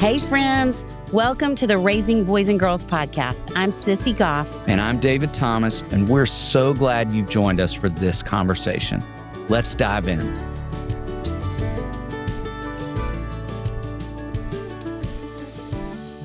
Hey, friends. Welcome to the Raising Boys and Girls podcast. I'm Sissy Goff. And I'm David Thomas, and we're so glad you've joined us for this conversation. Let's dive in.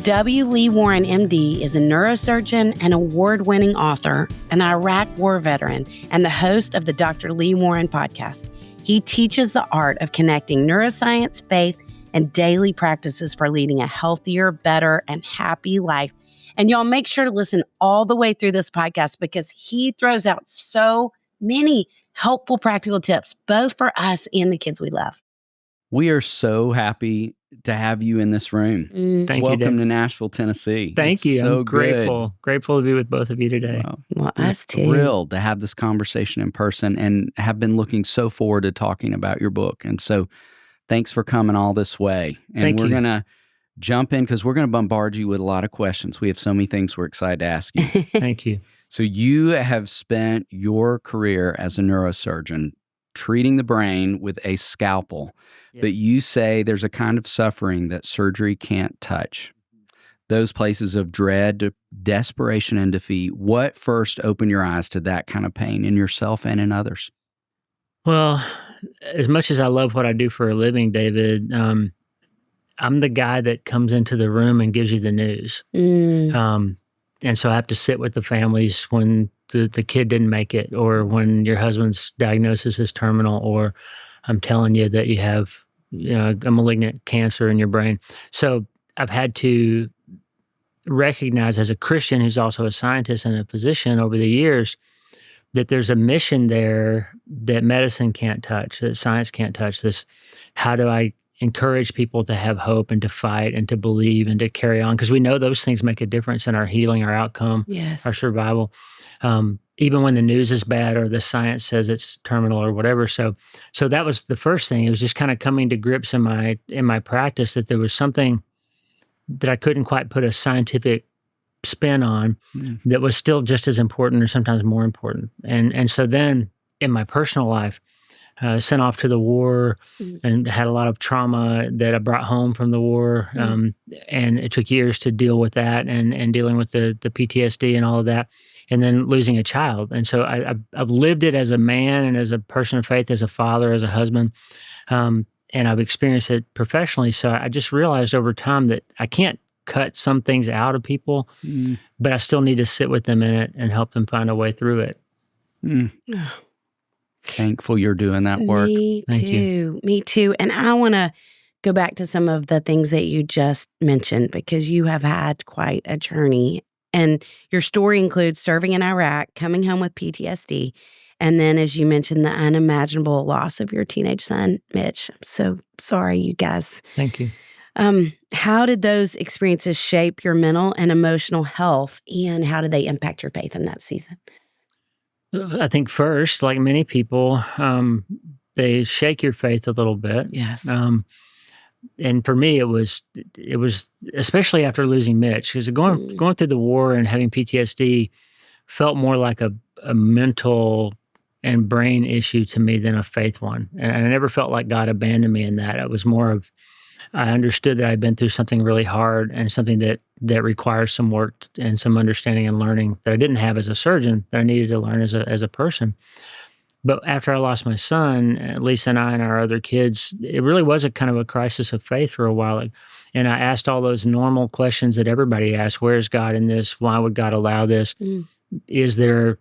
W. Lee Warren, MD, is a neurosurgeon and award-winning author, an Iraq war veteran, and the host of the Dr. Lee Warren podcast. He teaches the art of connecting neuroscience, faith, and daily practices for leading a healthier, better, and happy life. And y'all make sure to listen all the way through this podcast because he throws out so many helpful practical tips, both for us and the kids we love. We are so happy to have you in this room. Thank you. Welcome to Nashville, Tennessee. Thank you. So I'm grateful. Grateful to be with both of you today. Well, us too. Thrilled to have this conversation in person and have been looking so forward to talking about your book. And so thanks for coming all this way. And we're going to jump in because we're going to bombard you with a lot of questions. We have so many things we're excited to ask you. Thank you. So you have spent your career as a neurosurgeon treating the brain with a scalpel, but you say there's a kind of suffering that surgery can't touch. Those places of dread, desperation, and defeat. What first opened your eyes to that kind of pain in yourself and in others? Well, as much as I love what I do for a living, David, I'm the guy that comes into the room and gives you the news. And so I have to sit with the families when the kid didn't make it, or when your husband's diagnosis is terminal, or I'm telling you that you have a malignant cancer in your brain. So I've had to recognize as a Christian who's also a scientist and a physician over the years that there's a mission there that medicine can't touch, that science can't touch. This, how do I encourage people to have hope and to fight and to believe and to carry on? Because we know those things make a difference in our healing, our outcome, our survival, even when the news is bad or the science says it's terminal or whatever. So that was the first thing. It was just kind of coming to grips in my practice that there was something that I couldn't quite put a scientific spin on that was still just as important or sometimes more important. And so then in my personal life, sent off to the war and had a lot of trauma that I brought home from the war. And it took years to deal with that and dealing with the PTSD and all of that, and then losing a child. And so I've lived it as a man and as a person of faith, as a father, as a husband, and I've experienced it professionally. So I just realized over time that I can't cut some things out of people, but I still need to sit with them in it and help them find a way through it. Thankful you're doing that work. Me too. And I want to go back to some of the things that you just mentioned because you have had quite a journey. And your story includes serving in Iraq, coming home with PTSD, and then, as you mentioned, the unimaginable loss of your teenage son, Mitch. I'm so sorry, you guys. Thank you. How did those experiences shape your mental and emotional health, and how did they impact your faith in that season? I think first, like many people, they shake your faith a little bit. Yes. And for me, it was especially after losing Mitch, because going through the war and having PTSD felt more like a mental and brain issue to me than a faith one. And I never felt like God abandoned me in that. It was more of, I understood that I'd been through something really hard and something that requires some work and some understanding and learning that I didn't have as a surgeon, that I needed to learn as a person. But after I lost my son, Lisa and I and our other kids, it really was a kind of a crisis of faith for a while. And I asked all those normal questions that everybody asks. Where's God in this? Why would God allow this? Is there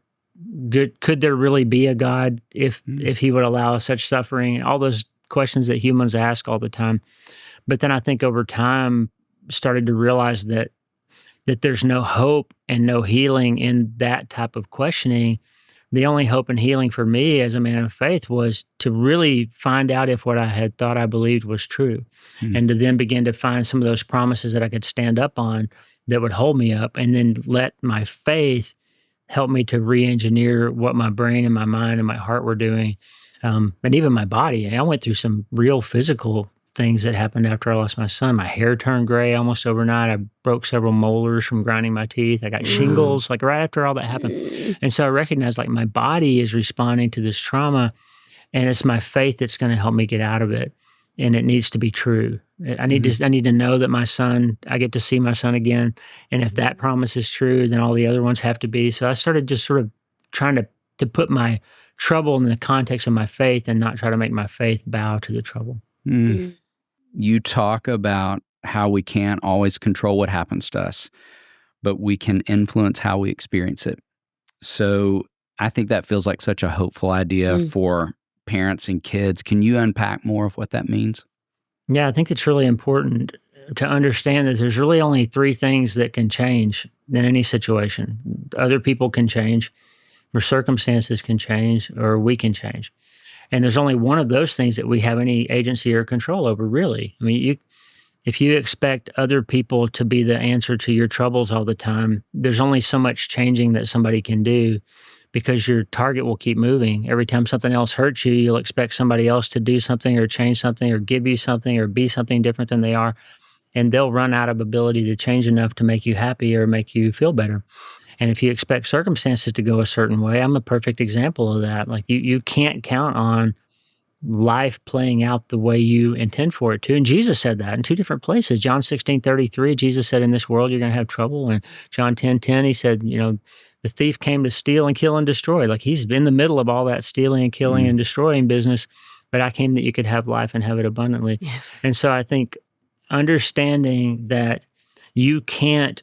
good? Could there really be a God if he would allow such suffering? All those questions that humans ask all the time. But then I think over time started to realize that there's no hope and no healing in that type of questioning. The only hope and healing for me as a man of faith was to really find out if what I had thought I believed was true, and to then begin to find some of those promises that I could stand up on that would hold me up, and then let my faith help me to re-engineer what my brain and my mind and my heart were doing, and even my body. I went through some real physical things that happened after I lost my son. My hair turned gray almost overnight. I broke several molars from grinding my teeth. I got shingles, like right after all that happened. And so I recognized like my body is responding to this trauma, and it's my faith that's going to help me get out of it. And it needs to be true. I need to know that I get to see my son again. And if that promise is true, then all the other ones have to be. So I started just sort of trying to put my trouble in the context of my faith and not try to make my faith bow to the trouble. You talk about how we can't always control what happens to us, but we can influence how we experience it. So I think that feels like such a hopeful idea for parents and kids. Can you unpack more of what that means? Yeah, I think it's really important to understand that there's really only three things that can change in any situation. Other people can change, or circumstances can change, or we can change. And there's only one of those things that we have any agency or control over, really. I mean, if you expect other people to be the answer to your troubles all the time, there's only so much changing that somebody can do, because your target will keep moving. Every time something else hurts you, you'll expect somebody else to do something or change something or give you something or be something different than they are. And they'll run out of ability to change enough to make you happy or make you feel better. And if you expect circumstances to go a certain way, I'm a perfect example of that. Like you can't count on life playing out the way you intend for it to. And Jesus said that in two different places. John 16:33, Jesus said, in this world, you're going to have trouble. And John 10:10, he said, the thief came to steal and kill and destroy. Like he's in the middle of all that stealing and killing and destroying business, but I came that you could have life and have it abundantly. Yes. And so I think understanding that you can't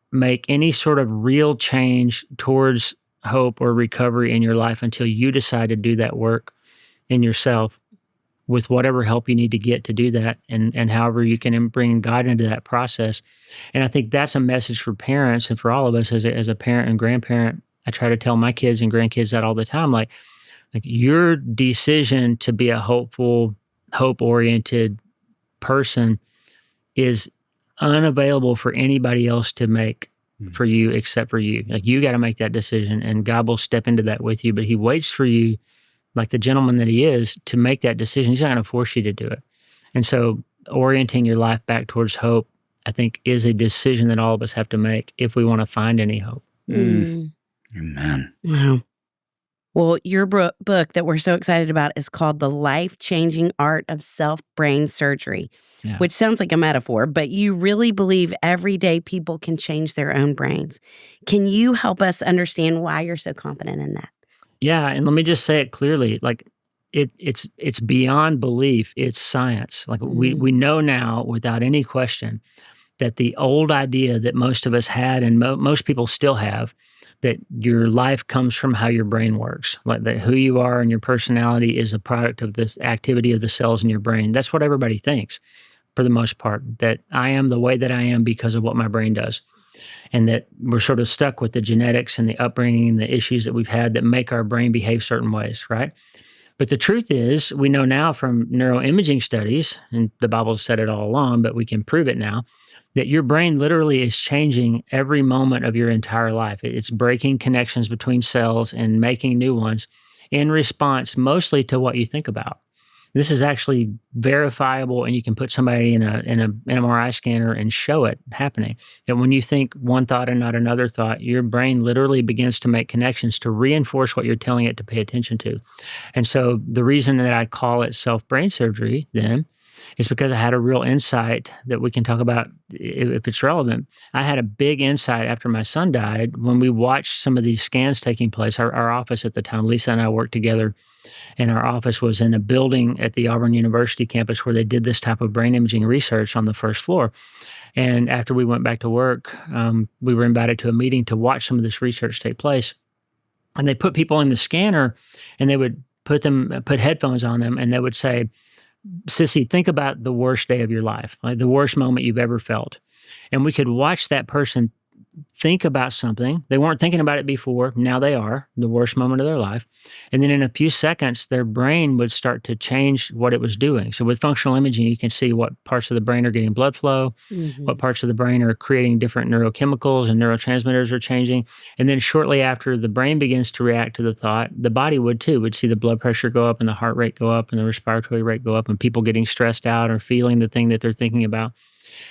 make any sort of real change towards hope or recovery in your life until you decide to do that work in yourself with whatever help you need to get to do that, and however you can bring God into that process. And I think that's a message for parents and for all of us as a parent and grandparent. I try to tell my kids and grandkids that all the time, like your decision to be a hopeful, hope-oriented person is unavailable for anybody else to make for you except for you. Like you got to make that decision, and God will step into that with you, but he waits for you, like the gentleman that he is, to make that decision. He's not going to force you to do it. And so orienting your life back towards hope, I think, is a decision that all of us have to make if we want to find any hope. Amen. Wow. Well, your book that we're so excited about is called The Life-Changing Art of Self-Brain Surgery, which sounds like a metaphor, but you really believe everyday people can change their own brains. Can you help us understand why you're so confident in that? Yeah, and let me just say it clearly, like it's beyond belief, it's science. Like we know now without any question that the old idea that most of us had and most people still have, that your life comes from how your brain works, like that who you are and your personality is a product of this activity of the cells in your brain. That's what everybody thinks for the most part, that I am the way that I am because of what my brain does. And that we're sort of stuck with the genetics and the upbringing and the issues that we've had that make our brain behave certain ways, right? But the truth is, we know now from neuroimaging studies, and the Bible's said it all along, but we can prove it now, that your brain literally is changing every moment of your entire life. It's breaking connections between cells and making new ones in response mostly to what you think about. This is actually verifiable, and you can put somebody in an MRI scanner and show it happening. That when you think one thought and not another thought, your brain literally begins to make connections to reinforce what you're telling it to pay attention to. And so the reason that I call it self-brain surgery then is because I had a real insight that we can talk about if it's relevant. I had a big insight after my son died when we watched some of these scans taking place. Our office at the time, Lisa and I worked together, and our office was in a building at the Auburn University campus where they did this type of brain imaging research on the first floor. And after we went back to work, we were invited to a meeting to watch some of this research take place. And they put people in the scanner, and they would put headphones on them, and they would say, "Sissy, think about the worst day of your life, like the worst moment you've ever felt." And we could watch that person think about something. They weren't thinking about it before. Now they are, the worst moment of their life. And then in a few seconds, their brain would start to change what it was doing. So with functional imaging, you can see what parts of the brain are getting blood flow, what parts of the brain are creating different neurochemicals and neurotransmitters are changing. And then shortly after the brain begins to react to the thought, the body would too. Would see the blood pressure go up and the heart rate go up and the respiratory rate go up and people getting stressed out or feeling the thing that they're thinking about.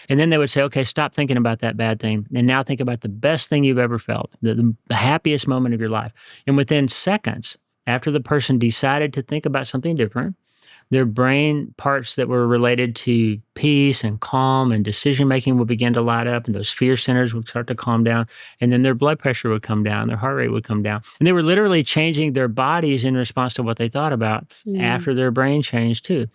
And then they would say, okay, stop thinking about that bad thing. And now think about the best thing you've ever felt, the happiest moment of your life. And within seconds, after the person decided to think about something different, their brain parts that were related to peace and calm and decision-making would begin to light up, and those fear centers would start to calm down, and then their blood pressure would come down, their heart rate would come down. And they were literally changing their bodies in response to what they thought about after their brain changed too.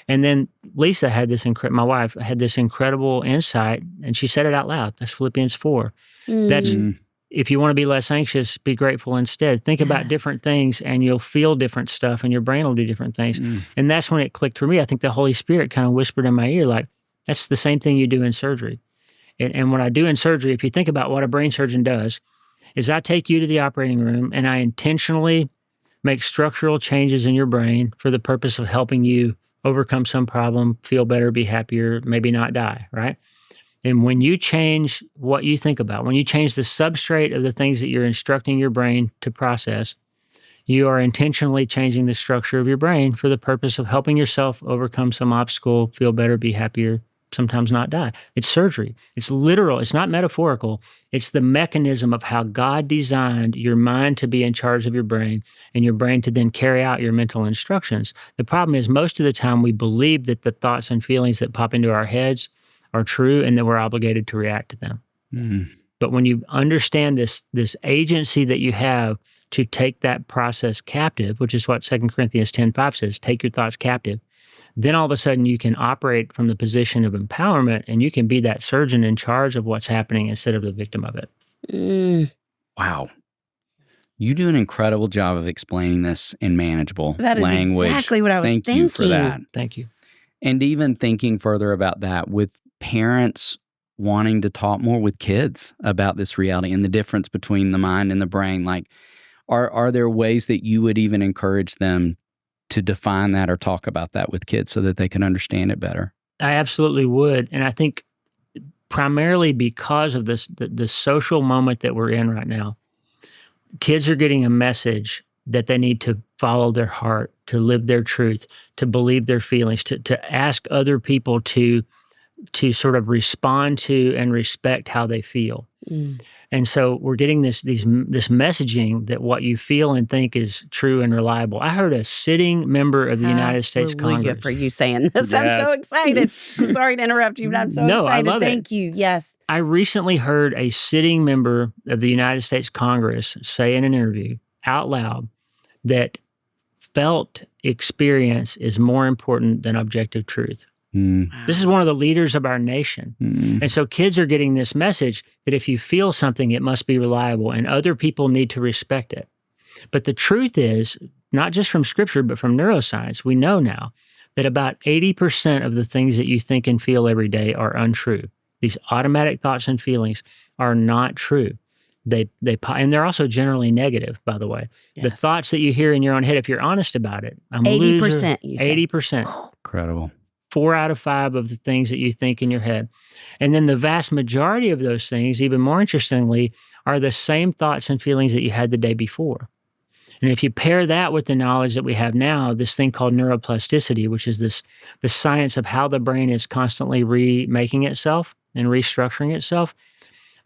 And then Lisa had this my wife had this incredible insight, and she said it out loud. That's Philippians 4. That's if you want to be less anxious, be grateful instead. Think about different things, and you'll feel different stuff, and your brain will do different things. And that's when it clicked for me. I think the Holy Spirit kind of whispered in my ear, like, that's the same thing you do in surgery. And what I do in surgery, if you think about what a brain surgeon does, is I take you to the operating room, and I intentionally make structural changes in your brain for the purpose of helping you overcome some problem, feel better, be happier, maybe not die, right? And when you change what you think about, when you change the substrate of the things that you're instructing your brain to process, you are intentionally changing the structure of your brain for the purpose of helping yourself overcome some obstacle, feel better, be happier, sometimes not die. It's surgery. It's literal. It's not metaphorical. It's the mechanism of how God designed your mind to be in charge of your brain and your brain to then carry out your mental instructions. The problem is most of the time we believe that the thoughts and feelings that pop into our heads are true and that we're obligated to react to them. But when you understand this agency that you have to take that process captive, which is what 2 Corinthians 10:5 says, take your thoughts captive, then all of a sudden you can operate from the position of empowerment and you can be that surgeon in charge of what's happening instead of the victim of it. Wow. You do an incredible job of explaining this in manageable that is language. Exactly what I was thinking. Thank you for that. Thank you. And even thinking further about that with parents wanting to talk more with kids about this reality and the difference between the mind and the brain, like are there ways that you would even encourage them to define that or talk about that with kids so that they can understand it better? I absolutely would. And I think primarily because of this, the social moment that we're in right now, kids are getting a message that they need to follow their heart, to live their truth, to believe their feelings, to ask other people to sort of respond to and respect how they feel. And so we're getting this messaging that what you feel and think is true and reliable. I heard a sitting member of the United States Congress. For you saying this. Yes. I'm so excited. I'm sorry to interrupt you, but I'm so excited. I love Thank you. Yes. I recently heard a sitting member of the United States Congress say in an interview out loud that felt experience is more important than objective truth. This is one of the leaders of our nation. And so kids are getting this message that if you feel something, it must be reliable and other people need to respect it. But the truth is, not just from scripture, but from neuroscience, we know now that about 80% of the things that you think and feel every day are untrue. These automatic thoughts and feelings are not true. And they're also generally negative, by the way. Yes. The thoughts that you hear in your own head, if you're honest about it, I'm a 80%, loser. you said. 80%. Incredible. 4 out of 5 of the things that you think in your head. And then the vast majority of those things, even more interestingly, are the same thoughts and feelings that you had the day before. And if you pair that with the knowledge that we have now, this thing called neuroplasticity, which is the science of how the brain is constantly remaking itself and restructuring itself,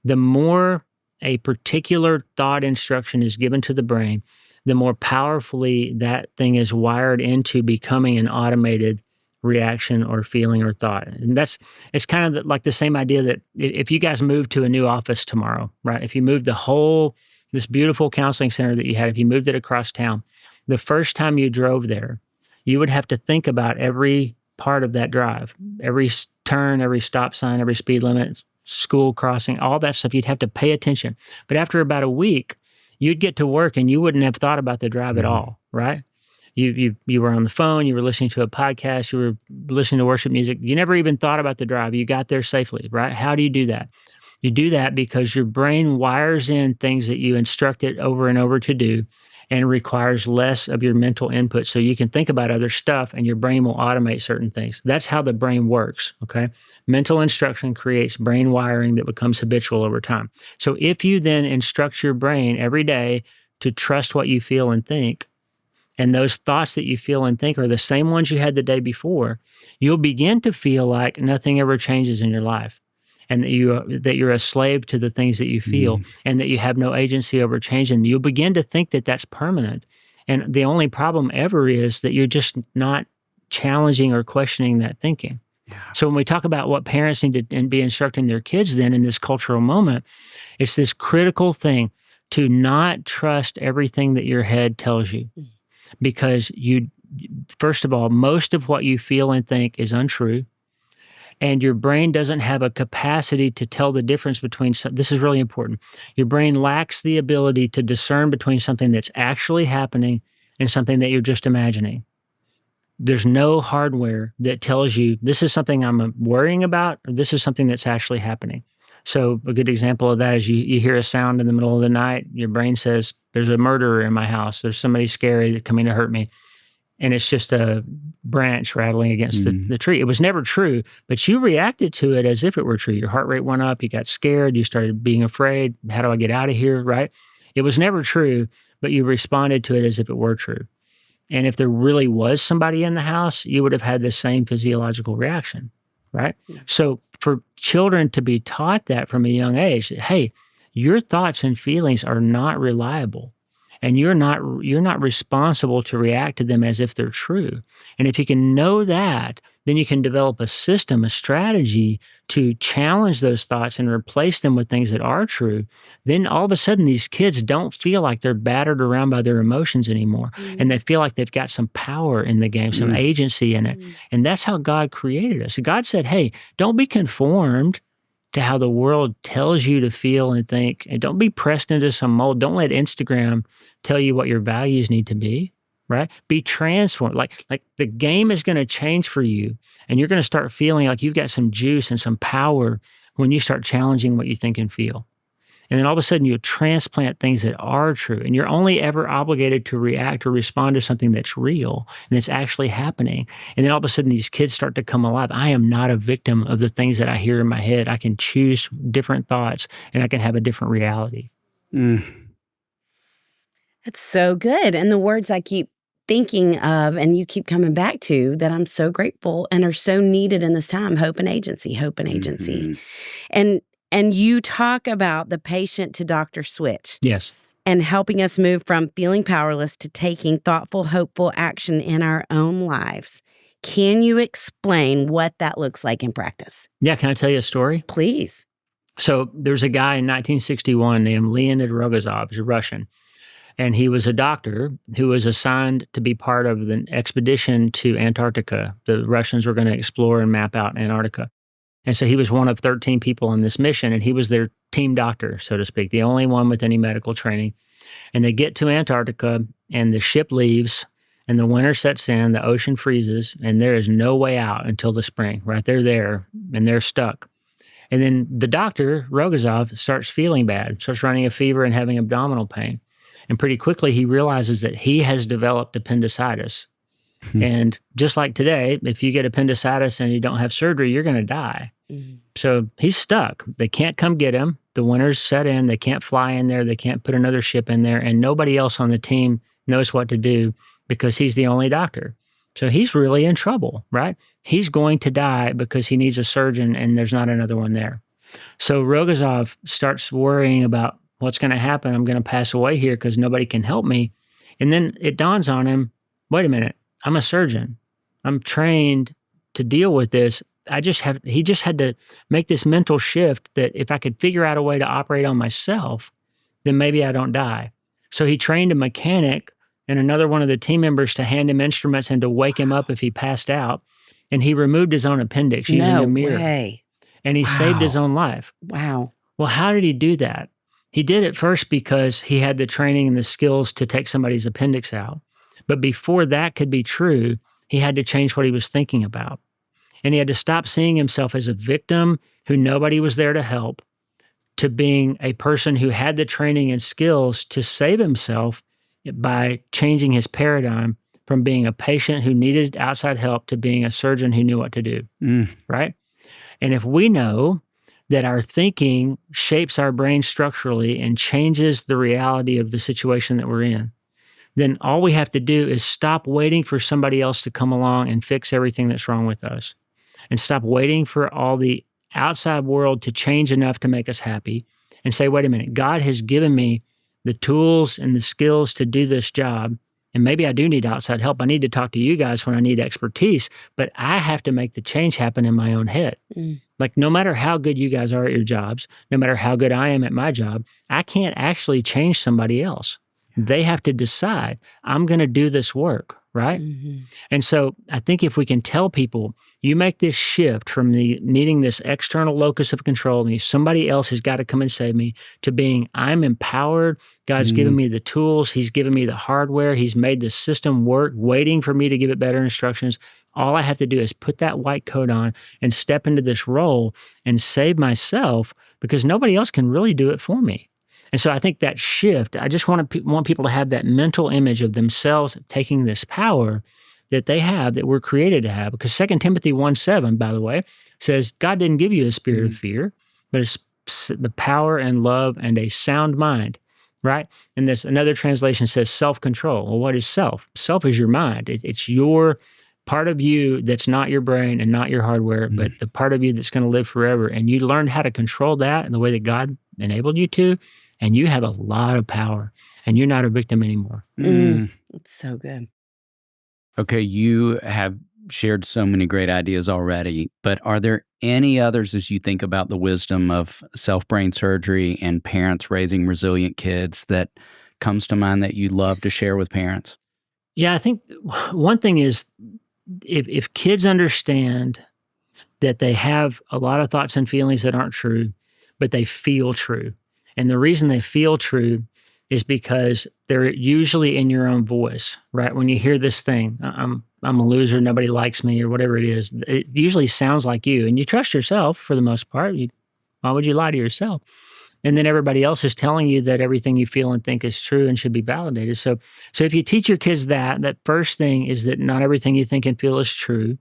the more a particular thought instruction is given to the brain, the more powerfully that thing is wired into becoming an automated reaction or feeling or thought. And it's kind of like the same idea that if you guys move to a new office tomorrow, right? If you moved this beautiful counseling center that you had, if you moved it across town, the first time you drove there, you would have to think about every part of that drive, every turn, every stop sign, every speed limit, school crossing, all that stuff. You'd have to pay attention. But after about a week, you'd get to work and you wouldn't have thought about the drive at all, right? You were on the phone, you were listening to a podcast, you were listening to worship music. You never even thought about the drive. You got there safely, right? How do you do that? You do that because your brain wires in things that you instruct it over and over to do and requires less of your mental input so you can think about other stuff and your brain will automate certain things. That's how the brain works, okay? Mental instruction creates brain wiring that becomes habitual over time. So if you then instruct your brain every day to trust what you feel and think, and those thoughts that you feel and think are the same ones you had the day before, you'll begin to feel like nothing ever changes in your life and that you're a slave to the things that you feel and that you have no agency over change. And you'll begin to think that that's permanent. And the only problem ever is that you're just not challenging or questioning that thinking. Yeah. So when we talk about what parents need to be instructing their kids then in this cultural moment, it's this critical thing to not trust everything that your head tells you. Because first of all, most of what you feel and think is untrue. And your brain doesn't have a capacity to tell the difference between, this is really important. Your brain lacks the ability to discern between something that's actually happening and something that you're just imagining. There's no hardware that tells you this is something I'm worrying about, or this is something that's actually happening. So a good example of that is you hear a sound in the middle of the night, your brain says, there's a murderer in my house, there's somebody scary that's coming to hurt me. And it's just a branch rattling against the tree. It was never true, but you reacted to it as if it were true. Your heart rate went up, you got scared, you started being afraid. How do I get out of here, right? It was never true, but you responded to it as if it were true. And if there really was somebody in the house, you would have had the same physiological reaction, right? Yeah. So for children to be taught that from a young age, that, hey, your thoughts and feelings are not reliable. And you're not responsible to react to them as if they're true. And if you can know that, then you can develop a system, a strategy to challenge those thoughts and replace them with things that are true. Then all of a sudden, these kids don't feel like they're battered around by their emotions anymore. And they feel like they've got some power in the game, some agency in it. And that's how God created us. God said, hey, don't be conformed to how the world tells you to feel and think, and don't be pressed into some mold. Don't let Instagram tell you what your values need to be, right? Be transformed. Like the game is going to change for you, and you're going to start feeling like you've got some juice and some power when you start challenging what you think and feel. And then all of a sudden you transplant things that are true, and you're only ever obligated to react or respond to something that's real and that's actually happening. And then all of a sudden these kids start to come alive. I am not a victim of the things that I hear in my head. I can choose different thoughts and I can have a different reality. That's so good. And the words I keep thinking of and you keep coming back to that I'm so grateful and are so needed in this time, hope and agency, hope and agency. And you talk about the patient to doctor switch. Yes. And helping us move from feeling powerless to taking thoughtful, hopeful action in our own lives. Can you explain what that looks like in practice? Yeah. Can I tell you a story? Please. So there's a guy in 1961 named Leonid Rogozov. He's a Russian. And he was a doctor who was assigned to be part of the expedition to Antarctica. The Russians were going to explore and map out Antarctica. And so he was one of 13 people on this mission, and he was their team doctor, so to speak, the only one with any medical training. And they get to Antarctica, and the ship leaves, and the winter sets in, the ocean freezes, and there is no way out until the spring, right? They're there, and they're stuck. And then the doctor, Rogozov, starts feeling bad, starts running a fever and having abdominal pain. And pretty quickly, he realizes that he has developed appendicitis. And just like today, if you get appendicitis and you don't have surgery, you're going to die. So he's stuck. They can't come get him. The winter's set in. They can't fly in there. They can't put another ship in there. And nobody else on the team knows what to do because he's the only doctor. So he's really in trouble, right? He's going to die because he needs a surgeon and there's not another one there. So Rogozov starts worrying about what's going to happen. I'm going to pass away here because nobody can help me. And then it dawns on him, wait a minute. I'm a surgeon. I'm trained to deal with this. He just had to make this mental shift that if I could figure out a way to operate on myself, then maybe I don't die. So he trained a mechanic and another one of the team members to hand him instruments and to wake him up if he passed out. And he removed his own appendix using a mirror. Way. And he saved his own life. Wow. Well, how did he do that? He did it first because he had the training and the skills to take somebody's appendix out. But before that could be true, he had to change what he was thinking about. And he had to stop seeing himself as a victim who nobody was there to help, to being a person who had the training and skills to save himself by changing his paradigm from being a patient who needed outside help to being a surgeon who knew what to do, right? And if we know that our thinking shapes our brain structurally and changes the reality of the situation that we're in, then all we have to do is stop waiting for somebody else to come along and fix everything that's wrong with us, and stop waiting for all the outside world to change enough to make us happy, and say, wait a minute, God has given me the tools and the skills to do this job. And maybe I do need outside help. I need to talk to you guys when I need expertise, but I have to make the change happen in my own head. Like, no matter how good you guys are at your jobs, no matter how good I am at my job, I can't actually change somebody else. They have to decide, I'm going to do this work, right? And so I think if we can tell people, you make this shift from needing this external locus of control, and somebody else has got to come and save me, to being, I'm empowered. God's given me the tools. He's given me the hardware. He's made the system work, waiting for me to give it better instructions. All I have to do is put that white coat on and step into this role and save myself, because nobody else can really do it for me. And so I think that shift, I just want people to have that mental image of themselves taking this power that they have, that we're created to have. Because 2 Timothy 1:7, by the way, says God didn't give you a spirit of fear, but the power and love and a sound mind, right? And this another translation says self-control. Well, what is self? Self is your mind. It's your part of you that's not your brain and not your hardware, but the part of you that's going to live forever. And you learn how to control that in the way that God enabled you to, and you have a lot of power, and you're not a victim anymore. It's so good. Okay, you have shared so many great ideas already, but are there any others as you think about the wisdom of self-brain surgery and parents raising resilient kids that comes to mind that you'd love to share with parents? Yeah, I think one thing is, if kids understand that they have a lot of thoughts and feelings that aren't true, but they feel true. And the reason they feel true is because they're usually in your own voice, right? When you hear this thing, I'm a loser, nobody likes me, or whatever it is, it usually sounds like you. And you trust yourself for the most part. Why would you lie to yourself? And then everybody else is telling you that everything you feel and think is true and should be validated. So if you teach your kids that first thing is that not everything you think and feel is true,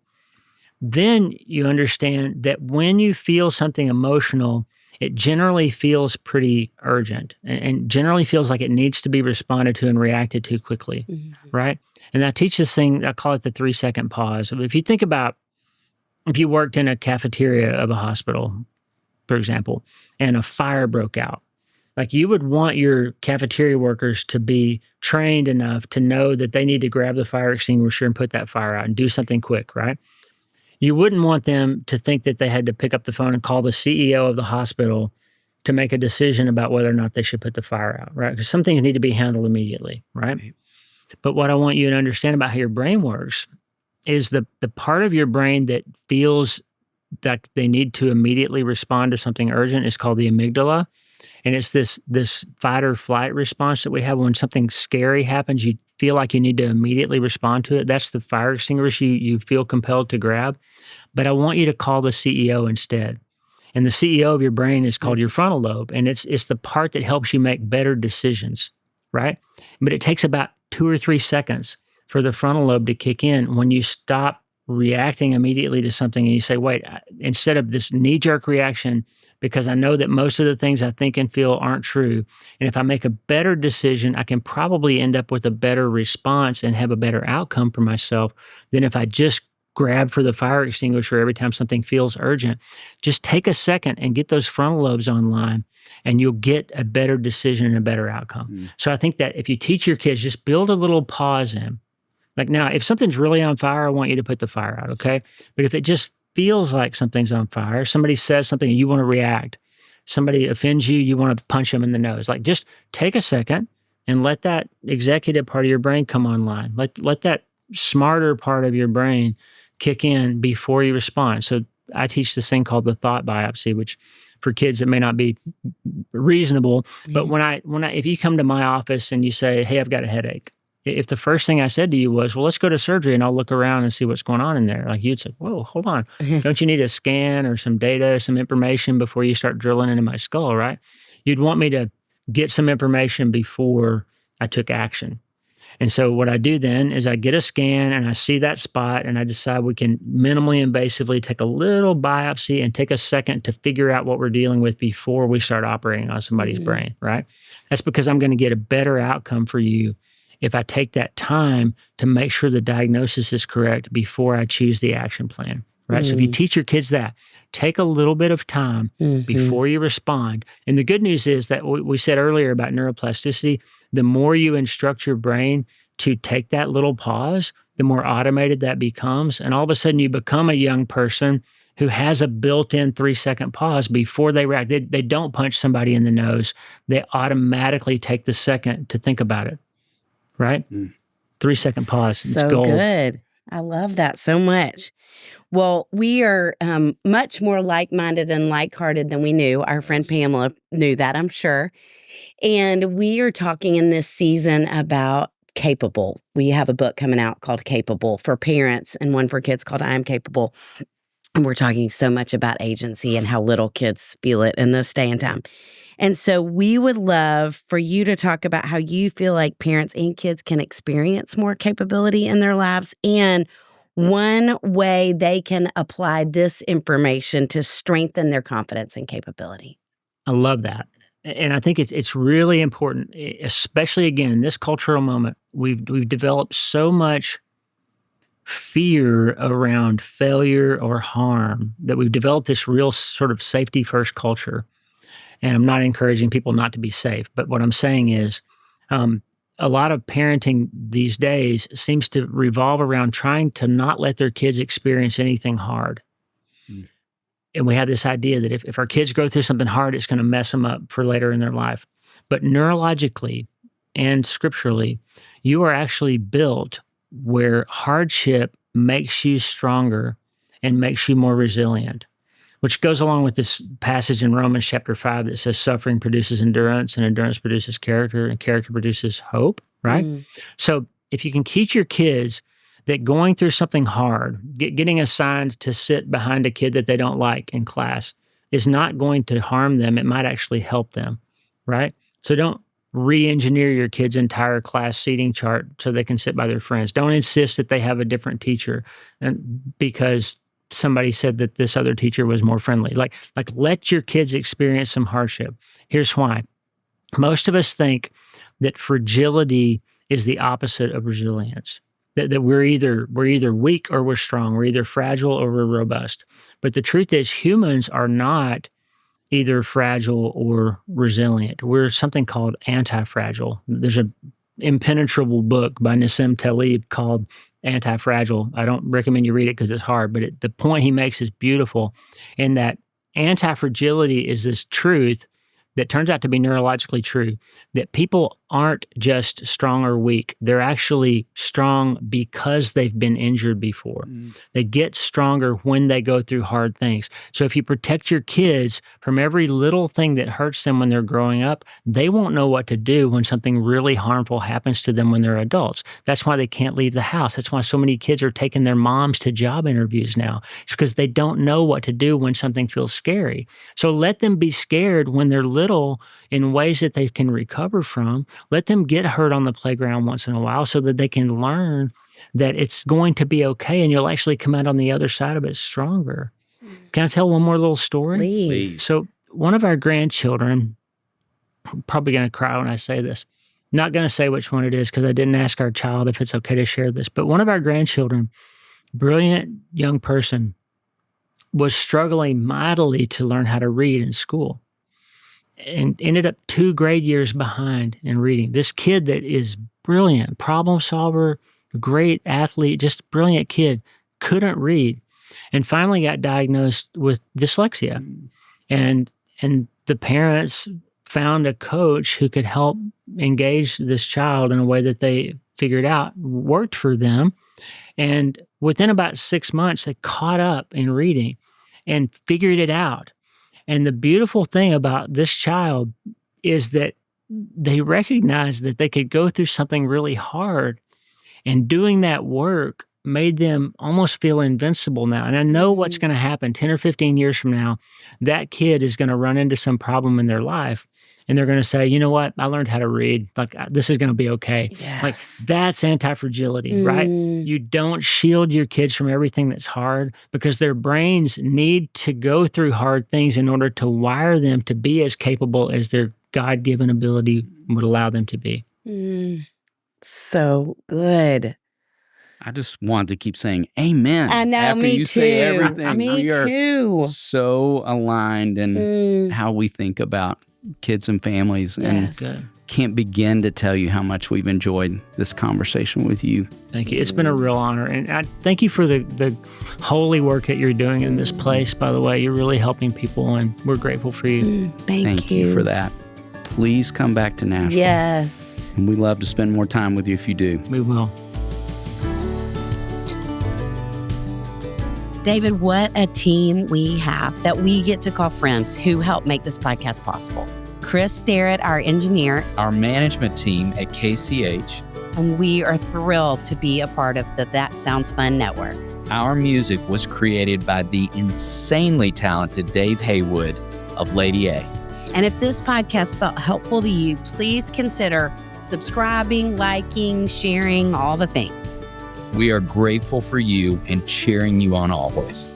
then you understand that when you feel something emotional, it generally feels pretty urgent and generally feels like it needs to be responded to and reacted to quickly, right? And I teach this thing, I call it the 3-second pause. If you think about, if you worked in a cafeteria of a hospital, for example, and a fire broke out, like, you would want your cafeteria workers to be trained enough to know that they need to grab the fire extinguisher and put that fire out and do something quick, right? You wouldn't want them to think that they had to pick up the phone and call the CEO of the hospital to make a decision about whether or not they should put the fire out, right? Because some things need to be handled immediately, right? But what I want you to understand about how your brain works is the part of your brain that feels that they need to immediately respond to something urgent is called the amygdala. And it's this fight or flight response that we have when something scary happens. You feel like you need to immediately respond to it. That's the fire extinguisher you feel compelled to grab. But I want you to call the CEO instead. And the CEO of your brain is called your frontal lobe. And it's the part that helps you make better decisions, right? But it takes about 2 or 3 seconds for the frontal lobe to kick in when you stop reacting immediately to something and you say, wait, instead of this knee-jerk reaction, because I know that most of the things I think and feel aren't true. And if I make a better decision, I can probably end up with a better response and have a better outcome for myself than if I just grab for the fire extinguisher every time something feels urgent. Just take a second and get those frontal lobes online, and you'll get a better decision and a better outcome. So I think that if you teach your kids, just build a little pause in. Like, now, if something's really on fire, I want you to put the fire out, okay? But if it just feels like something's on fire, somebody says something and you want to react, somebody offends you, you want to punch them in the nose. Like, just take a second and let that executive part of your brain come online. Let that smarter part of your brain kick in before you respond. So I teach this thing called the thought biopsy, which for kids, it may not be reasonable. But if you come to my office and you say, hey, I've got a headache, if the first thing I said to you was, well, let's go to surgery and I'll look around and see what's going on in there, like, you'd say, whoa, hold on. Don't you need a scan or some data, some information before you start drilling into my skull, right? You'd want me to get some information before I took action. And so what I do then is I get a scan and I see that spot and I decide we can minimally invasively take a little biopsy and take a second to figure out what we're dealing with before we start operating on somebody's brain, right? That's because I'm going to get a better outcome for you if I take that time to make sure the diagnosis is correct before I choose the action plan, right? So if you teach your kids that, take a little bit of time before you respond. And the good news is that we said earlier about neuroplasticity, the more you instruct your brain to take that little pause, the more automated that becomes. And all of a sudden you become a young person who has a built-in 3-second pause before they react. They don't punch somebody in the nose. They automatically take the second to think about it, right? 3-second pause. It's So gold. good. I love that so much. Well, we are much more like-minded and like-hearted than we knew. Our friend Pamela knew that, I'm sure. And we are talking in this season about capable. We have a book coming out called Capable for parents and one for kids called I Am Capable. And we're talking so much about agency and how little kids feel it in this day and time. And so we would love for you to talk about how you feel like parents and kids can experience more capability in their lives and one way they can apply this information to strengthen their confidence and capability. I love that. And I think it's really important, especially again in this cultural moment. We've developed so much fear around failure or harm that we've developed this real sort of safety first culture. And I'm not encouraging people not to be safe, but what I'm saying is a lot of parenting these days seems to revolve around trying to not let their kids experience anything hard. And we have this idea that if our kids go through something hard, it's going to mess them up for later in their life. But neurologically and scripturally, you are actually built where hardship makes you stronger and makes you more resilient, which goes along with this passage in Romans chapter 5 that says suffering produces endurance and endurance produces character and character produces hope, right? So if you can teach your kids that going through something hard, getting assigned to sit behind a kid that they don't like in class is not going to harm them. It might actually help them, right? So don't re-engineer your kid's entire class seating chart so they can sit by their friends. Don't insist that they have a different teacher and because somebody said that this other teacher was more friendly. Like let your kids experience some hardship. Here's why. Most of us think that fragility is the opposite of resilience. That we're either weak or we're strong. We're either fragile or we're robust. But the truth is humans are not either fragile or resilient. We're something called antifragile. There's an impenetrable book by Nassim Taleb called Antifragile. I don't recommend you read it because it's hard, but the point he makes is beautiful in that antifragility is this truth that turns out to be neurologically true, that people aren't just strong or weak. They're actually strong because they've been injured before. They get stronger when they go through hard things. So if you protect your kids from every little thing that hurts them when they're growing up, they won't know what to do when something really harmful happens to them when they're adults. That's why they can't leave the house. That's why so many kids are taking their moms to job interviews now. It's because they don't know what to do when something feels scary. So let them be scared when they're little in ways that they can recover from. Let them get hurt on the playground once in a while so that they can learn that it's going to be okay and you'll actually come out on the other side of it stronger. Can I tell one more little story? Please. So one of our grandchildren, I'm probably going to cry when I say this, not going to say which one it is because I didn't ask our child if it's okay to share this, but one of our grandchildren, brilliant young person, was struggling mightily to learn how to read in school and ended up 2 grade years behind in reading. This kid that is brilliant, problem solver, great athlete, just brilliant kid, couldn't read and finally got diagnosed with dyslexia. And the parents found a coach who could help engage this child in a way that they figured out worked for them. And within about 6 months, they caught up in reading and figured it out. And the beautiful thing about this child is that they recognized that they could go through something really hard, and doing that work made them almost feel invincible now. And I know what's going to happen 10 or 15 years from now. That kid is going to run into some problem in their life, and they're going to say, you know what? I learned how to read. Like, this is going to be okay. Yes. Like, that's anti-fragility, right? You don't shield your kids from everything that's hard because their brains need to go through hard things in order to wire them to be as capable as their God-given ability would allow them to be. So good. I just want to keep saying amen. I know, after me you too. say everything. Me we are too. so aligned in how we think about kids and families. Yes. And can't begin to tell you how much we've enjoyed this conversation with you. Thank you. It's been a real honor. And I thank you for the holy work that you're doing in this place, by the way. You're really helping people, and we're grateful for you. Thank you for that. Please come back to Nashville. Yes. And we'd love to spend more time with you if you do. We will. David, what a team we have that we get to call friends who help make this podcast possible. Chris Starrett, our engineer. Our management team at KCH. And we are thrilled to be a part of the That Sounds Fun network. Our music was created by the insanely talented Dave Haywood of Lady A. And if this podcast felt helpful to you, please consider subscribing, liking, sharing, all the things. We are grateful for you and cheering you on always.